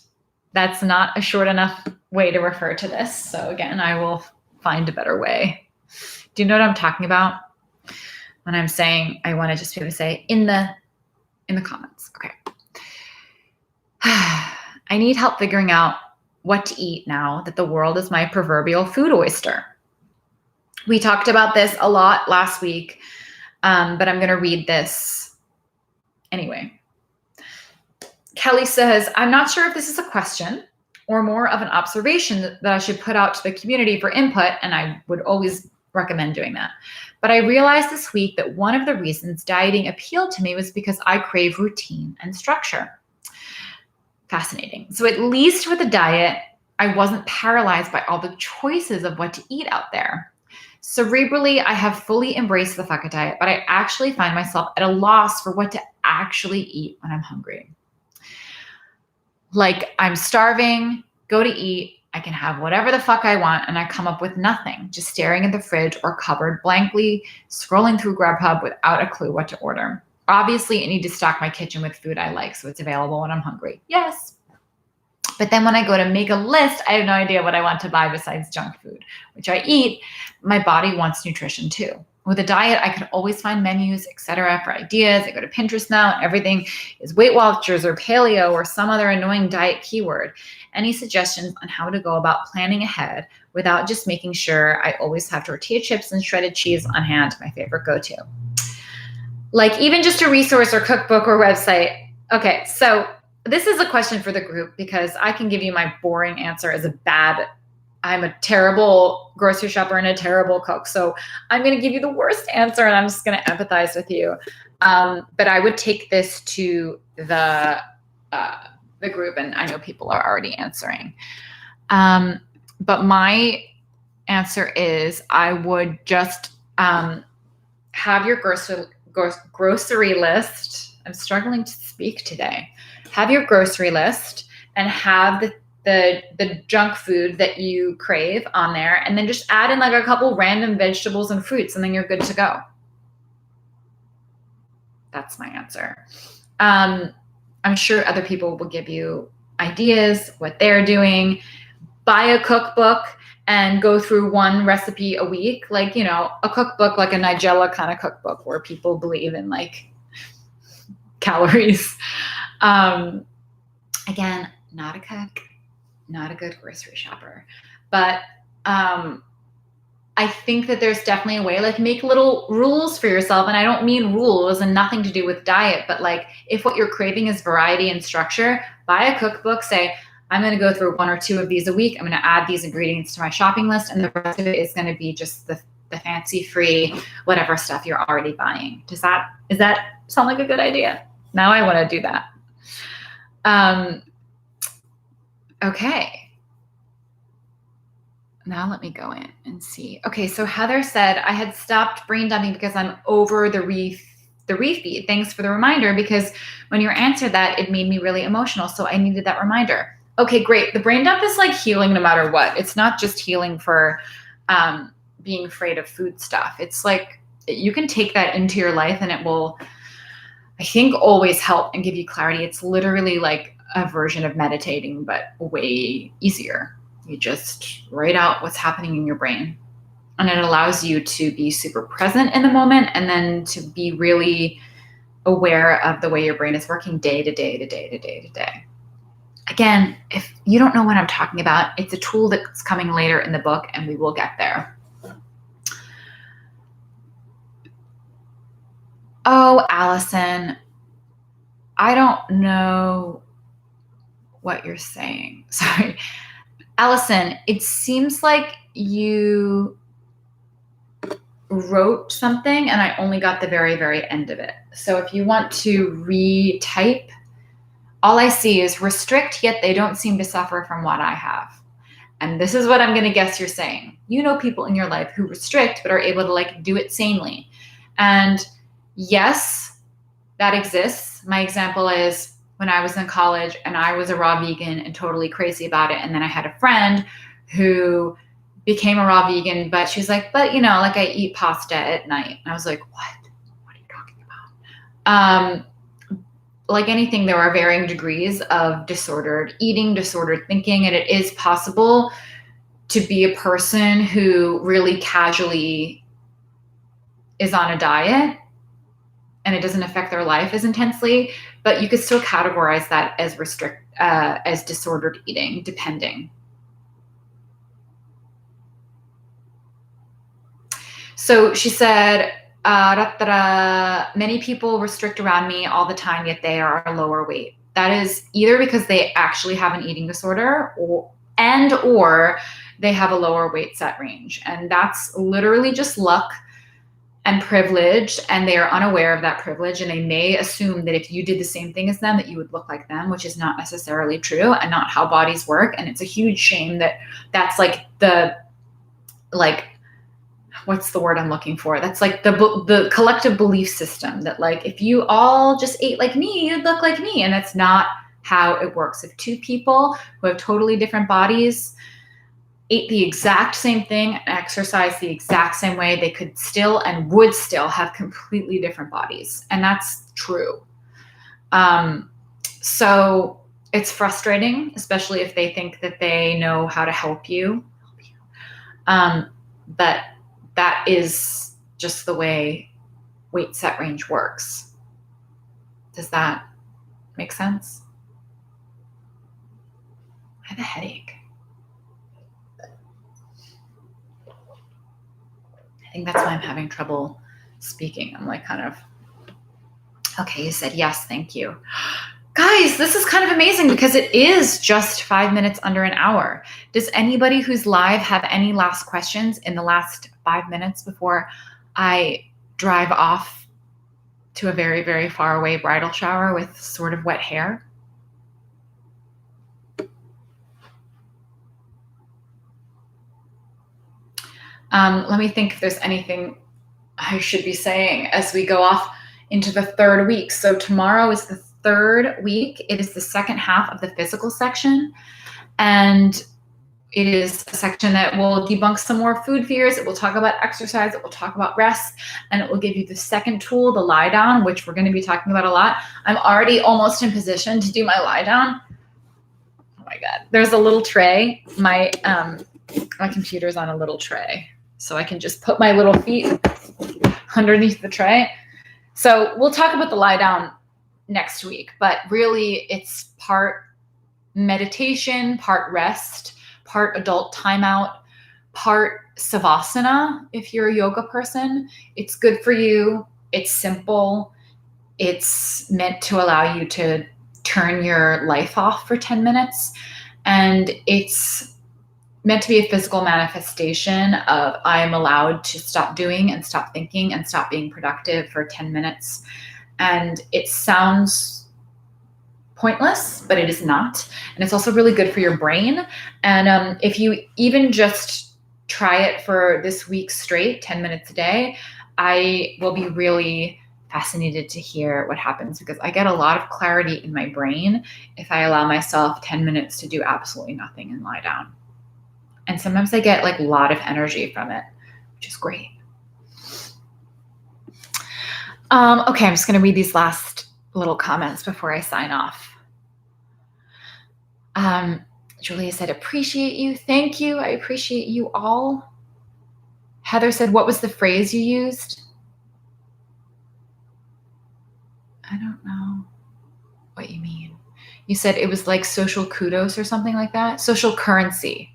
That's not a short enough way to refer to this. So again, I will find a better way. Do you know what I'm talking about when I'm saying I want to just be able to say in the comments? Okay. I need help figuring out what to eat now that the world is my proverbial food oyster. We talked about this a lot last week, but I'm going to read this anyway. Kelly says, I'm not sure if this is a question or more of an observation that I should put out to the community for input, and I would always recommend doing that. But I realized this week that one of the reasons dieting appealed to me was because I crave routine and structure. Fascinating. So at least with the diet, I wasn't paralyzed by all the choices of what to eat out there. Cerebrally, I have fully embraced the fuck it diet, but I actually find myself at a loss for what to actually eat when I'm hungry. Like, I'm starving, go to eat, I can have whatever the fuck I want, and I come up with nothing, just staring at the fridge or cupboard blankly, scrolling through Grubhub without a clue what to order. Obviously, I need to stock my kitchen with food I like, so it's available when I'm hungry. Yes. But then when I go to make a list, I have no idea what I want to buy besides junk food, which I eat. My body wants nutrition too. With a diet, I could always find menus, etc. for ideas. I go to Pinterest now, and everything is Weight Watchers or paleo or some other annoying diet keyword. Any suggestions on how to go about planning ahead without just making sure I always have tortilla chips and shredded cheese on hand, my favorite go-to? Like even just a resource or cookbook or website. Okay, so this is a question for the group because I can give you my boring answer as I'm a terrible grocery shopper and a terrible cook. So I'm going to give you the worst answer and I'm just going to empathize with you. But I would take this to the group, and I know people are already answering. But my answer is I would just have your grocery list. I'm struggling to speak today. Have your grocery list and have the junk food that you crave on there, and then just add in like a couple random vegetables and fruits, and then you're good to go. That's my answer. I'm sure other people will give you ideas, what they're doing. Buy a cookbook and go through one recipe a week, like, you know, a cookbook, like a Nigella kind of cookbook where people believe in like calories. Again, not a cook, not a good grocery shopper, but I think that there's definitely a way, like make little rules for yourself. And I don't mean rules and nothing to do with diet, but like if what you're craving is variety and structure, buy a cookbook, say, I'm going to go through 1 or 2 of these a week. I'm going to add these ingredients to my shopping list. And the rest of it is going to be just the fancy free, whatever stuff you're already buying. Does that sound like a good idea? Now I want to do that. Okay. Now let me go in and see. Okay, so Heather said, I had stopped brain dumping because I'm over the refeed. Thanks for the reminder, because when you answered that, it made me really emotional. So I needed that reminder. Okay, great. The brain dump is like healing no matter what. It's not just healing for being afraid of food stuff. It's like you can take that into your life and it will, I think, always help and give you clarity. It's literally like a version of meditating, but way easier. You just write out what's happening in your brain, and it allows you to be super present in the moment and then to be really aware of the way your brain is working day to day to day to day to day. Again, if you don't know what I'm talking about, it's a tool that's coming later in the book and we will get there. Oh, Allison, I don't know what you're saying. Sorry. Allison, it seems like you wrote something and I only got the very, very end of it. So if you want to retype, all I see is restrict, yet they don't seem to suffer from what I have. And this is what I'm going to guess you're saying. You know people in your life who restrict but are able to like do it sanely. And yes, that exists. My example is when I was in college and I was a raw vegan and totally crazy about it. And then I had a friend who became a raw vegan, but she's like, but you know, like I eat pasta at night. And I was like, what? What are you talking about? Like anything, there are varying degrees of disordered eating, disordered thinking, and it is possible to be a person who really casually is on a diet and it doesn't affect their life as intensely, but you could still categorize that as as disordered eating, depending. So she said, many people restrict around me all the time, yet they are a lower weight. That is either because they actually have an eating disorder or they have a lower weight set range. And that's literally just luck and privilege, and they are unaware of that privilege, and they may assume that if you did the same thing as them that you would look like them, which is not necessarily true and not how bodies work. And it's a huge shame that that's like what's the word I'm looking for? That's like the collective belief system that like if you all just ate like me, you'd look like me, and that's not how it works. If 2 people who have totally different bodies ate the exact same thing and exercised the exact same way, they could still and would still have completely different bodies. And that's true. So it's frustrating, especially if they think that they know how to help you. But that is just the way weight set range works. Does that make sense? I have a headache. I think that's why I'm having trouble speaking. I'm like kind of Okay, you said yes, thank you. Guys, this is kind of amazing because it is just 5 minutes under an hour. Does anybody who's live have any last questions in the last 5 minutes before I drive off to a very, very far away bridal shower with sort of wet hair? Let me think if there's anything I should be saying as we go off into the third week. So tomorrow is the third week. It is the second half of the physical section. And it is a section that will debunk some more food fears. It will talk about exercise. It will talk about rest. And it will give you the second tool, the lie down, which we're going to be talking about a lot. I'm already almost in position to do my lie down. Oh my God. There's a little tray. My computer's on a little tray. So I can just put my little feet underneath the tray. So we'll talk about the lie down next week, but really it's part meditation, part rest, part adult timeout, part savasana. If you're a yoga person, it's good for you. It's simple. It's meant to allow you to turn your life off for 10 minutes. And it's meant to be a physical manifestation of I am allowed to stop doing and stop thinking and stop being productive for 10 minutes. And it sounds pointless, but it is not. And it's also really good for your brain. And if you even just try it for this week straight, 10 minutes a day, I will be really fascinated to hear what happens because I get a lot of clarity in my brain if I allow myself 10 minutes to do absolutely nothing and lie down. And sometimes I get like a lot of energy from it, which is great. Okay, I'm just going to read these last little comments before I sign off. Julia said, appreciate you. Thank you. I appreciate you all. Heather said, what was the phrase you used? I don't know what you mean. You said it was like social kudos or something like that. Social currency.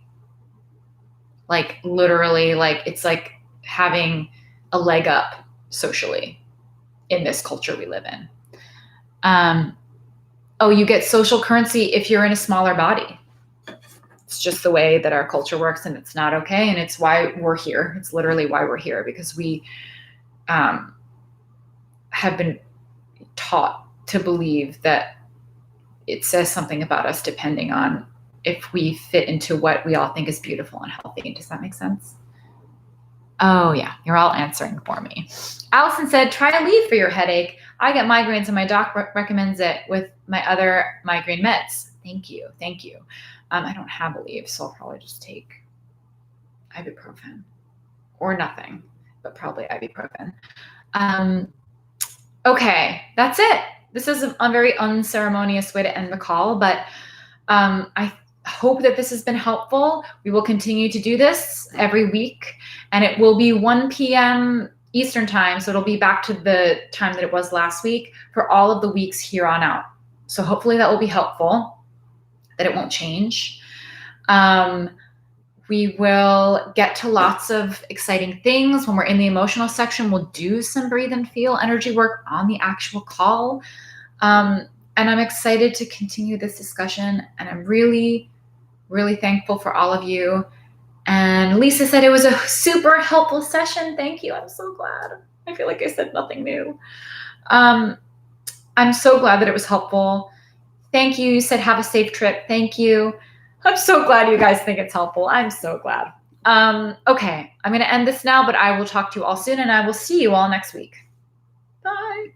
Like literally, like it's like having a leg up socially in this culture we live in. Oh, you get social currency if you're in a smaller body. It's just the way that our culture works and it's not okay. And it's why we're here. It's literally why we're here because we have been taught to believe that it says something about us depending on if we fit into what we all think is beautiful and healthy. Does that make sense? Oh yeah, you're all answering for me. Allison said, try a leave for your headache. I get migraines and my doc recommends it with my other migraine meds. Thank you. Thank you. I don't have a leave, so I'll probably just take ibuprofen or nothing, but probably ibuprofen. Okay, that's it. This is a very unceremonious way to end the call, but I hope that this has been helpful. We will continue to do this every week, and it will be 1 p.m. Eastern time, so it'll be back to the time that it was last week for all of the weeks here on out. So hopefully that will be helpful, that it won't change. We will get to lots of exciting things. When we're in the emotional section, we'll do some breathe and feel energy work on the actual call. And I'm excited to continue this discussion. And I'm really, really thankful for all of you. And Lisa said it was a super helpful session. Thank you. I'm so glad. I feel like I said nothing new. I'm so glad that it was helpful. Thank you. You said have a safe trip. Thank you. I'm so glad you guys think it's helpful. I'm so glad. Okay, I'm going to end this now, but I will talk to you all soon and I will see you all next week. Bye.